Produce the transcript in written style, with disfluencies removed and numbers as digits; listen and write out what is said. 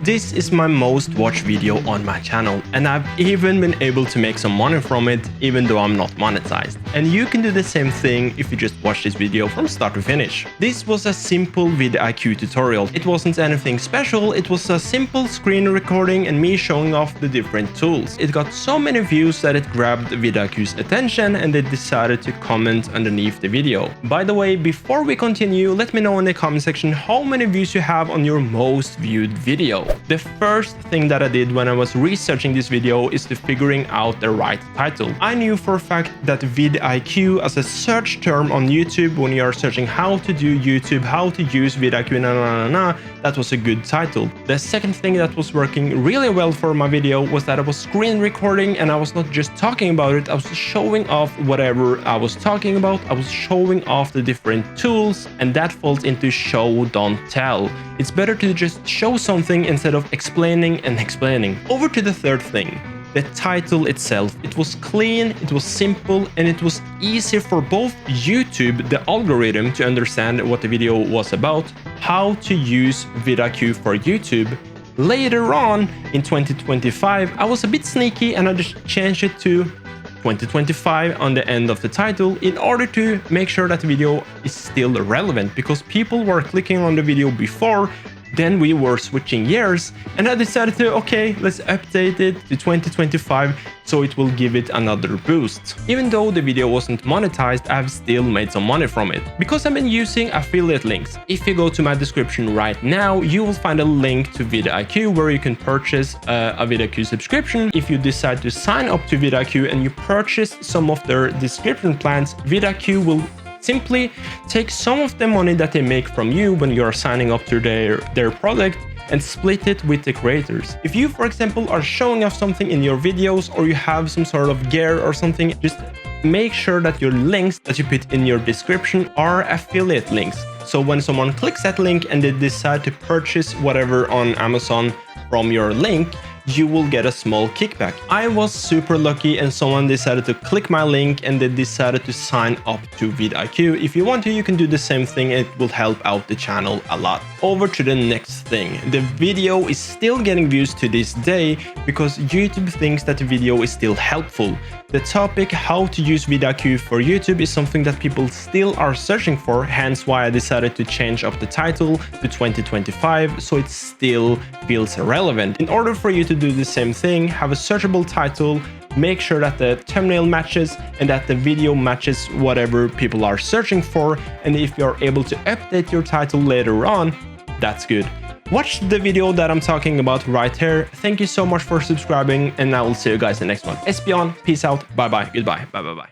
This is my most watched video on my channel, and I've even been able to make some money from it even though I'm not monetized. And you can do the same thing if you just watch this video from start to finish. This was a simple vidIQ tutorial. It wasn't anything special, it was a simple screen recording and me showing off the different tools. It got so many views that it grabbed vidIQ's attention and they decided to comment underneath the video. By the way, before we continue, let me know in the comment section how many views you have on your most viewed video. The first thing that I did when I was researching this video is to figuring out the right title. I knew for a fact that vidIQ as a search term on YouTube, when you are searching how to do YouTube, how to use vidIQ, that was a good title. The second thing that was working really well for my video was that I was screen recording and I was not just talking about it, I was showing off whatever I was talking about. I was showing off the different tools, and that falls into show, don't tell. It's better to just show something instead of explaining and explaining. Over to the third thing. The title itself. It was clean, it was simple, and it was easy for both YouTube, the algorithm, to understand what the video was about, how to use vidIQ for YouTube. Later on, in 2025, I was a bit sneaky and I just changed it to 2025 on the end of the title in order to make sure that the video is still relevant, because people were clicking on the video before. Then we were switching years, and I decided to, okay, let's update it to 2025 so it will give it another boost. Even though the video wasn't monetized, I've still made some money from it because I've been using affiliate links. If you go to my description right now, you will find a link to vidIQ where you can purchase a vidIQ subscription. If you decide to sign up to vidIQ and you purchase some of their description plans, vidIQ will simply take some of the money that they make from you when you are signing up to their product and split it with the creators. If you, for example, are showing off something in your videos or you have some sort of gear or something, just make sure that your links that you put in your description are affiliate links. So when someone clicks that link and they decide to purchase whatever on Amazon from your link, you will get a small kickback. I was super lucky and someone decided to click my link and they decided to sign up to vidIQ. If you want to, you can do the same thing. It will help out the channel a lot. Over to the next thing. The video is still getting views to this day because YouTube thinks that the video is still helpful. The topic how to use vidIQ for YouTube is something that people still are searching for, hence why I decided to change up the title to 2025 so it still feels relevant. In order for you to do the same thing, have a searchable title, make sure that the thumbnail matches and that the video matches whatever people are searching for, and if you're able to update your title later on, that's good. Watch the video that I'm talking about right here. Thank you so much for subscribing, and I will see you guys in the next one. Espion, peace out, bye bye, goodbye, bye bye bye.